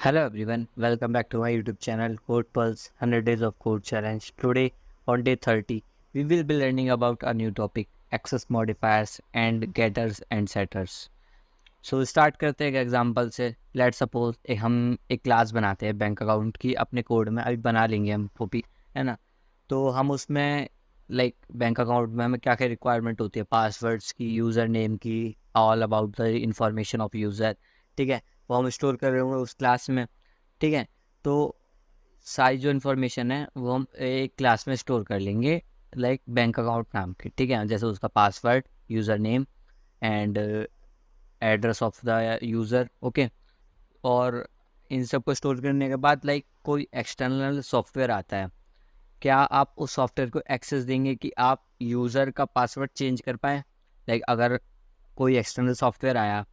Hello everyone, welcome back to my YouTube channel Code Pulse 100 Days of Code Challenge. Today on day 30, we will be learning about a new topic, access modifiers and getters and setters. So start करते हैं एक example से. Let's suppose हम एक class बनाते हैं bank account की अपने कोड में. अभी बना लेंगे हम वो भी, है ना. तो हम उसमें बैंक अकाउंट में हमें क्या क्या रिक्वायरमेंट होती है, पासवर्ड्स की, यूज़र नेम की, all about the information of user. ठीक है, वो हम स्टोर कर रहे होंगे उस क्लास में. ठीक है, तो सारी जो इन्फॉर्मेशन है वो हम एक क्लास में स्टोर कर लेंगे बैंक अकाउंट नाम की. ठीक है, जैसे उसका password, user name and address of the user. Okay, और इन सब को स्टोर करने के बाद कोई एक्सटर्नल सॉफ्टवेयर आता है, क्या आप उस सॉफ्टवेयर को एक्सेस देंगे कि आप यूज़र का पासवर्ड चेंज कर पाएँ. अगर कोई एक्सटर्नल सॉफ्टवेयर आया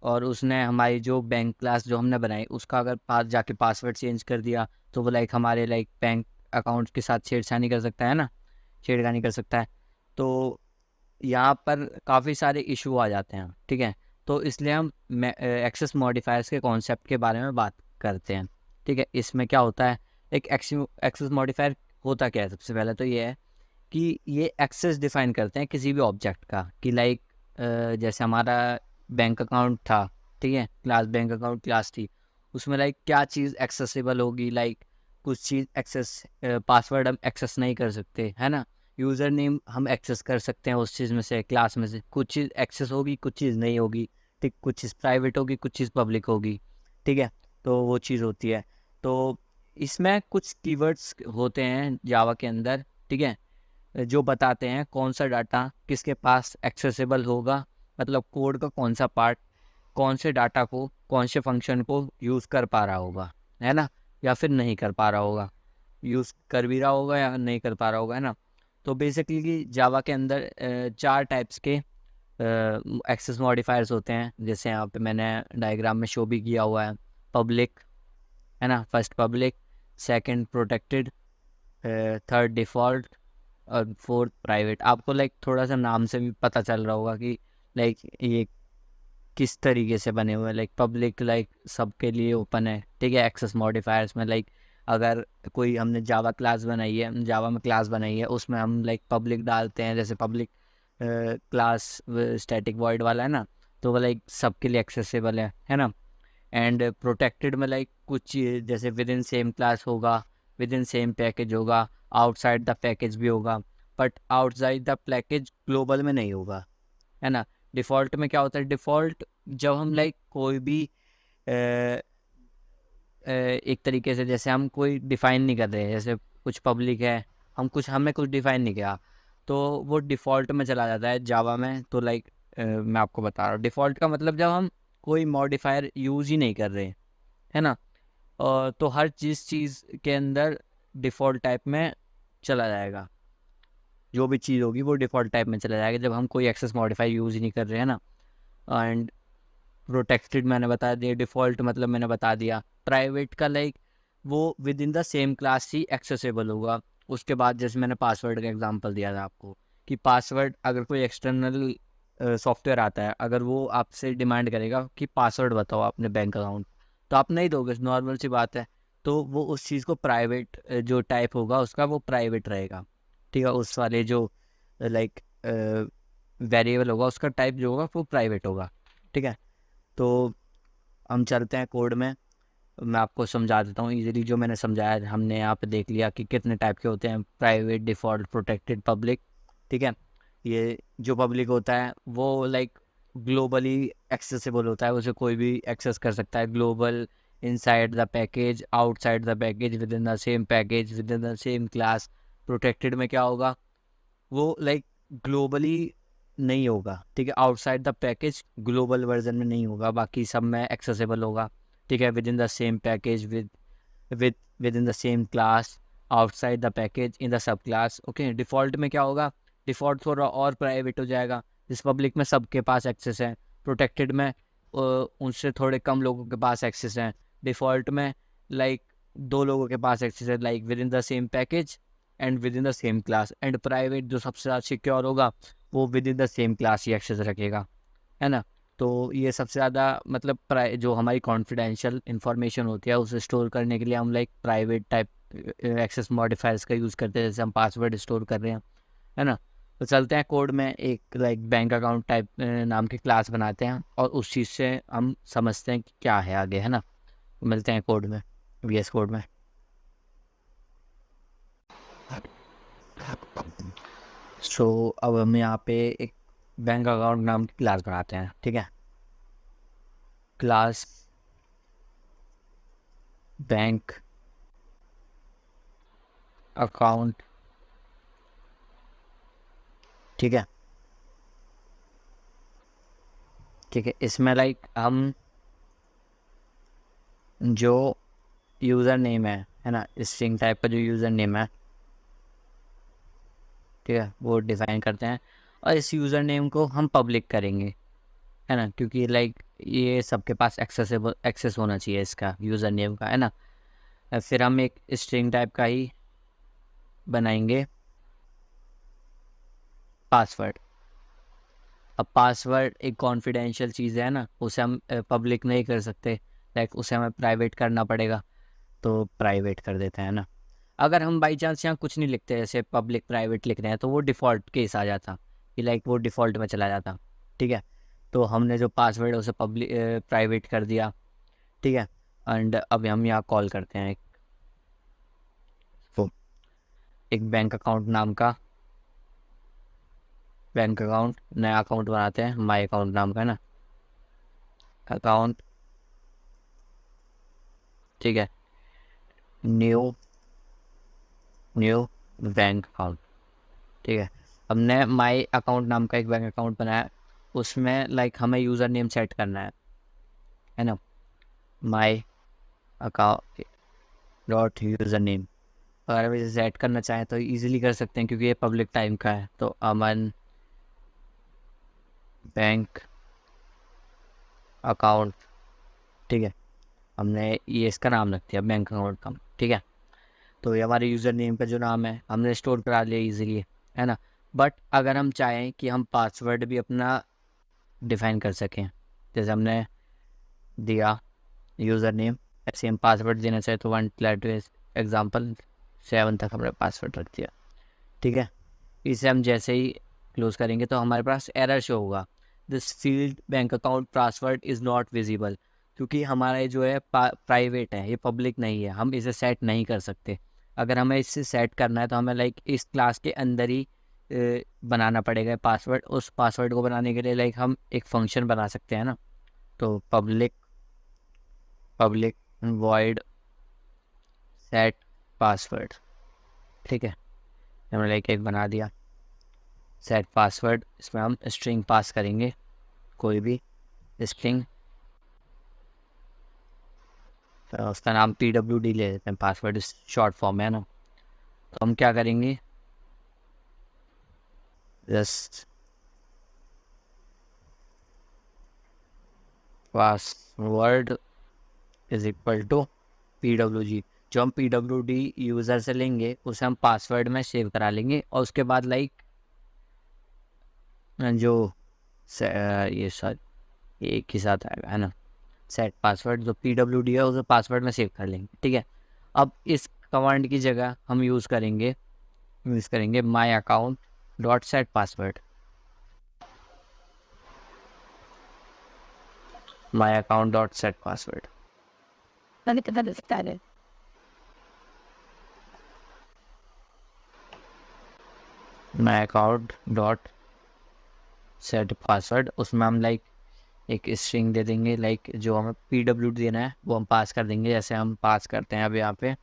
और उसने हमारी जो बैंक क्लास जो हमने बनाई उसका अगर पास जाके पासवर्ड चेंज कर दिया, तो वो हमारे बैंक अकाउंट के साथ छेड़छानी कर सकता है ना, छेड़खानी कर सकता है. तो यहाँ पर काफ़ी सारे इशू आ जाते हैं. ठीक है, तो इसलिए हम एक्सेस मॉडिफायर्स के कॉन्सेप्ट के बारे में बात करते हैं. ठीक है, इसमें क्या होता है, एक एक्सेस मॉडिफायर होता क्या है. सबसे पहले तो ये है कि ये एक्सेस डिफाइन करते हैं किसी भी ऑब्जेक्ट का, कि जैसे हमारा बैंक अकाउंट था. ठीक है, क्लास बैंक अकाउंट क्लास थी, उसमें क्या चीज़ एक्सेसिबल होगी. कुछ चीज़ एक्सेस, पासवर्ड हम एक्सेस नहीं कर सकते, है ना. यूज़र नेम हम एक्सेस कर सकते हैं उस चीज़ में से, क्लास में से. कुछ चीज़ एक्सेस होगी, कुछ चीज़ नहीं होगी. ठीक, कुछ चीज़ प्राइवेट होगी, कुछ चीज़ पब्लिक होगी. ठीक है, तो वो चीज़ होती है. तो इसमें कुछ कीवर्ड्स होते हैं जावा के अंदर. ठीक है, जो बताते हैं कौन सा डाटा किसके पास एक्सेसिबल होगा, मतलब कोड का कौन सा पार्ट कौन से डाटा को, कौन से फंक्शन को यूज़ कर पा रहा होगा, है ना, या फिर नहीं कर पा रहा होगा, यूज़ कर भी रहा होगा या नहीं कर पा रहा होगा, है ना. तो बेसिकली जावा के अंदर 4 टाइप्स के एक्सेस मॉडिफायर्स होते हैं, जैसे यहाँ पे मैंने डायग्राम में शो भी किया हुआ है. पब्लिक, है ना, first public, second protected, third default और फोर्थ प्राइवेट. आपको थोड़ा सा नाम से भी पता चल रहा होगा कि ये किस तरीके से बने हुए हैं. पब्लिक सबके लिए ओपन है. ठीक है, एक्सेस मॉडिफायर्स में अगर कोई हमने जावा क्लास बनाई है, जावा में क्लास बनाई है, उसमें हम पब्लिक डालते हैं, जैसे पब्लिक क्लास स्टैटिक वॉइड वाला है ना, तो वो सबके लिए एक्सेसिबल है ना. एंड प्रोटेक्टेड में कुछ चीज़ जैसे विद इन सेम क्लास होगा, विद इन सेम पैकेज होगा, आउटसाइड द पैकेज भी होगा, but outside the package global में नहीं होगा, है ना. डिफ़ॉल्ट में क्या होता है, डिफ़ॉल्ट जब हम कोई भी एक तरीके से जैसे हम कोई डिफ़ाइन नहीं कर रहे हैं, जैसे कुछ पब्लिक है, हमें कुछ डिफ़ाइन नहीं किया, तो वो डिफ़ॉल्ट में चला जाता है जावा में. तो मैं आपको बता रहा हूँ, डिफ़ॉल्ट का मतलब जब हम कोई मॉडिफायर यूज़ ही नहीं कर रहे, है ना. तो हर चीज़ के अंदर डिफ़ॉल्ट टाइप में चला जाएगा, जो भी चीज़ होगी वो डिफ़ॉल्ट टाइप में चला जाएगा जब हम कोई एक्सेस मॉडिफायर यूज़ ही नहीं कर रहे हैं ना. एंड प्रोटेक्टेड मैंने बता दिया, डिफ़ॉल्ट मतलब मैंने बता दिया. प्राइवेट का वो within the same class he accessible होगा. उसके बाद जैसे मैंने पासवर्ड का एग्जांपल दिया था आपको, कि पासवर्ड अगर कोई एक्सटर्नल सॉफ्टवेयर आता है, अगर वो आपसे डिमांड करेगा कि पासवर्ड बताओ अपने बैंक अकाउंट, तो आप नहीं दोगे, नॉर्मल सी बात है. तो वो उस चीज़ को प्राइवेट जो टाइप होगा उसका वो प्राइवेट रहेगा. ठीक है, उस वाले जो लाइक वेरिएबल होगा उसका टाइप जो होगा वो प्राइवेट होगा. ठीक है, तो हम चलते हैं कोड में. मैं आपको समझा देता हूँ इजीली. जो मैंने समझाया, हमने यहाँ पे देख लिया कि कितने टाइप के होते हैं, प्राइवेट, डिफ़ॉल्ट, प्रोटेक्टेड, पब्लिक. ठीक है, ये जो पब्लिक होता है वो ग्लोबली एक्सेसिबल होता है, उसे कोई भी एक्सेस कर सकता है. Global, inside the package, outside the package, with in the same package, with in the same class. Protected में क्या होगा, वो ग्लोबली नहीं होगा. ठीक है, outside the package global version में नहीं होगा, बाकी सब में एक्सेसिबल होगा. ठीक है, within the same package, with in the same class, outside the package in the sub class. Okay, default में क्या होगा, डिफ़ॉल्ट थोड़ा और प्राइवेट हो जाएगा. जिस पब्लिक में सबके पास एक्सेस है, प्रोटेक्टेड में उनसे थोड़े कम लोगों के पास एक्सेस हैं. डिफ़ॉल्ट में 2 लोगों के पास एक्सेस है, within the same package and within the same class. And private जो सबसे ज़्यादा सिक्योर होगा वो within the same class ही एक्सेस रखेगा, है ना. तो ये सबसे ज़्यादा मतलब जो हमारी कॉन्फिडेंशियल इंफॉर्मेशन होती है उसे स्टोर करने के लिए हम like private type access modifiers का यूज़ करते हैं, जैसे हम पासवर्ड स्टोर कर रहे हैं, है ना। तो चलते हैं कोड में, एक लाइक बैंक अकाउंट टाइप नाम की क्लास बनाते हैं और उस चीज़ से हम समझते हैं कि क्या है आगे, है ना। मिलते हैं कोड में, VS कोड में। सो अब हम यहाँ पे एक बैंक अकाउंट नाम की क्लास बनाते हैं, ठीक है। क्लास बैंक अकाउंट, ठीक है। ठीक है, इसमें लाइक हम जो यूज़र नेम है ना, स्ट्रिंग टाइप का जो यूज़र नेम है, ठीक है, वो डिफ़ाइन करते हैं। और इस यूज़र नेम को हम पब्लिक करेंगे, है ना, क्योंकि लाइक ये सबके पास एक्सेस होना चाहिए इसका, यूज़र नेम का, है ना। फिर हम एक स्ट्रिंग टाइप का ही बनाएंगे पासवर्ड। अब पासवर्ड एक कॉन्फिडेंशियल चीज़ है ना, उसे हम पब्लिक नहीं कर सकते, लाइक उसे हमें प्राइवेट करना पड़ेगा, तो प्राइवेट कर देते हैं ना। अगर हम बाई चांस यहाँ कुछ नहीं लिखते, जैसे पब्लिक प्राइवेट लिख रहे हैं, तो वो डिफ़ॉल्ट केस आ जाता कि लाइक वो डिफ़ॉल्ट में चला जाता, ठीक है। तो हमने जो पासवर्ड है उसे पब्लिक प्राइवेट कर दिया, ठीक है। एंड अब हम यहाँ कॉल करते हैं एक बैंक अकाउंट नाम का, बैंक अकाउंट, नया अकाउंट बनाते हैं, माई अकाउंट नाम का, है ना, अकाउंट, ठीक है। न्यू न्यू बैंक अकाउंट, ठीक है। हमने माई अकाउंट नाम का एक बैंक अकाउंट बनाया, उसमें लाइक हमें यूज़र नेम सेट करना है ना, my account dot user name. अगर हम इसे सेट करना चाहें तो इजीली कर सकते हैं, क्योंकि ये पब्लिक टाइम का है। तो अमन बैंक अकाउंट, ठीक है, हमने ये इसका नाम रख दिया बैंक अकाउंट का, ठीक है। तो ये हमारे यूज़र नेम का जो नाम है हमने स्टोर करा लिया इजीली, है ना। बट अगर हम चाहें कि हम पासवर्ड भी अपना डिफ़ाइन कर सकें, जैसे हमने दिया यूज़र नेम, ऐसे हम पासवर्ड देना चाहें तो 1 तक हमने पासवर्ड रख दिया, ठीक है। इसे हम जैसे ही क्लोज करेंगे तो हमारे पास एरर शो होगा, this field bank account password is not visible, क्योंकि हमारा ये जो है प्राइवेट है, ये पब्लिक नहीं है, हम इसे सेट नहीं कर सकते। अगर हमें इसे सेट करना है तो हमें लाइक इस क्लास के अंदर ही बनाना पड़ेगा पासवर्ड। उस पासवर्ड को बनाने के लिए लाइक हम एक फंक्शन बना सकते हैं ना, तो पब्लिक वॉइड सेट पासवर्ड, ठीक है, हमने लाइक एक बना दिया सेट पासवर्ड। इसमें हम स्ट्रिंग पास करेंगे, कोई भी स्ट्रिंग, उसका नाम PWD ले लेते हैं, पासवर्ड शॉर्ट फॉर्म है ना। तो हम क्या करेंगे, just password is equal to PWD। जो हम PWD यूज़र से लेंगे उसे हम पासवर्ड में सेव करा लेंगे, और उसके बाद लाइक जो ये सर एक ही साथ आएगा, है ना, सेट पासवर्ड जो PWD है उसे पासवर्ड में सेव कर लेंगे, ठीक है। अब इस कमांड की जगह हम यूज़ करेंगे my account dot set password, my account dot set password, my account dot set password. उसमें हम लाइक एक स्ट्रिंग दे देंगे, लाइक जो हमें PWD देना है वो हम पास कर देंगे, जैसे हम पास करते हैं अब यहाँ पे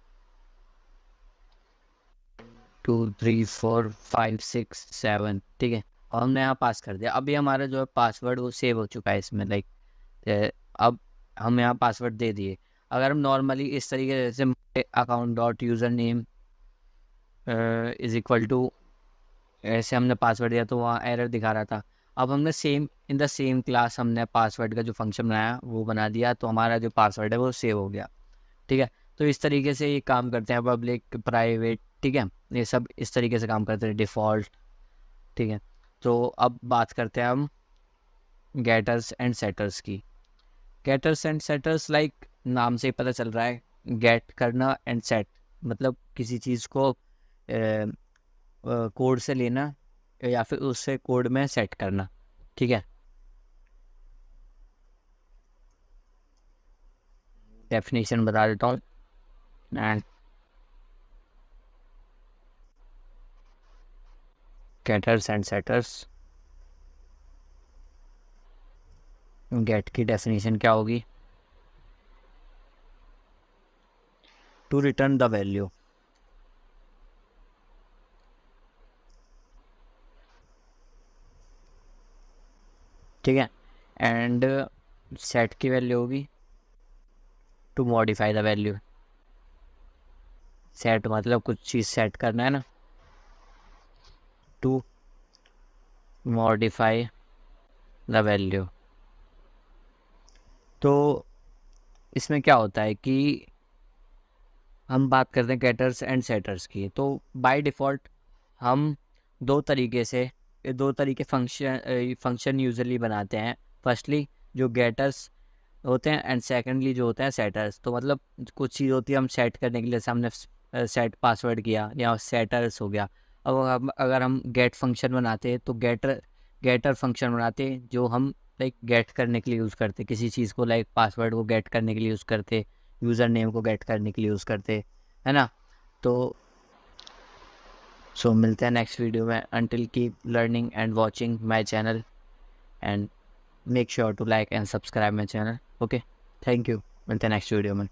2 3 4 5 6 7, ठीक है, और हमने यहाँ पास कर दिया। अभी हमारा जो है पासवर्ड वो सेव हो चुका है इसमें, लाइक अब हम यहाँ पासवर्ड दे दिए। अगर हम नॉर्मली इस तरीके से, जैसे account dot user name is equal to, ऐसे हमने पासवर्ड दिया तो वहाँ एरर दिखा रहा था। अब हमने same in the same class हमने पासवर्ड का जो फंक्शन बनाया वो बना दिया, तो हमारा जो पासवर्ड है वो सेव हो गया, ठीक है। तो इस तरीके से ये काम करते हैं, पब्लिक प्राइवेट, ठीक है, ये सब इस तरीके से काम करते हैं, डिफ़ॉल्ट, ठीक है। तो अब बात करते हैं हम गेटर्स एंड सेटर्स की। गेटर्स एंड सेटर्स लाइक नाम से ही पता चल रहा है, गेट करना एंड सेट मतलब किसी चीज़ को कोड से लेना या फिर उससे कोड में सेट करना। ठीक है, डेफिनेशन बता देता हूँ। And getters and setters, get की डेफिनेशन क्या होगी? To return the value. ठीक है, एंड सेट की वैल्यू होगी to modify the value. Set मतलब कुछ चीज़ सेट करना है ना, टू मॉडिफाई द वैल्यू। तो इसमें क्या होता है कि हम बात करते हैं गेटर्स एंड सेटर्स की, तो बाय डिफ़ॉल्ट हम दो तरीके फंक्शन यूजुअली बनाते हैं। फर्स्टली जो गेटर्स होते हैं एंड सेकेंडली जो होते हैं सेटर्स। तो मतलब कुछ चीज़ होती है हम सेट करने के लिए, जैसे हमने सेट पासवर्ड किया या सेटर्स हो गया। अब अगर हम गेट फंक्शन बनाते हैं तो गेटर फंक्शन बनाते हैं जो हम लाइक गेट करने के लिए यूज़ करते, किसी चीज़ को लाइक पासवर्ड को गेट करने के लिए यूज़ करते, यूज़र नेम को गेट करने के लिए यूज़ करते, है ना। तो सो मिलते हैं नेक्स्ट वीडियो में। Until keep learning and watching my channel and make sure to like and subscribe my channel. Okay, thank you, मिलते हैं नेक्स्ट वीडियो में।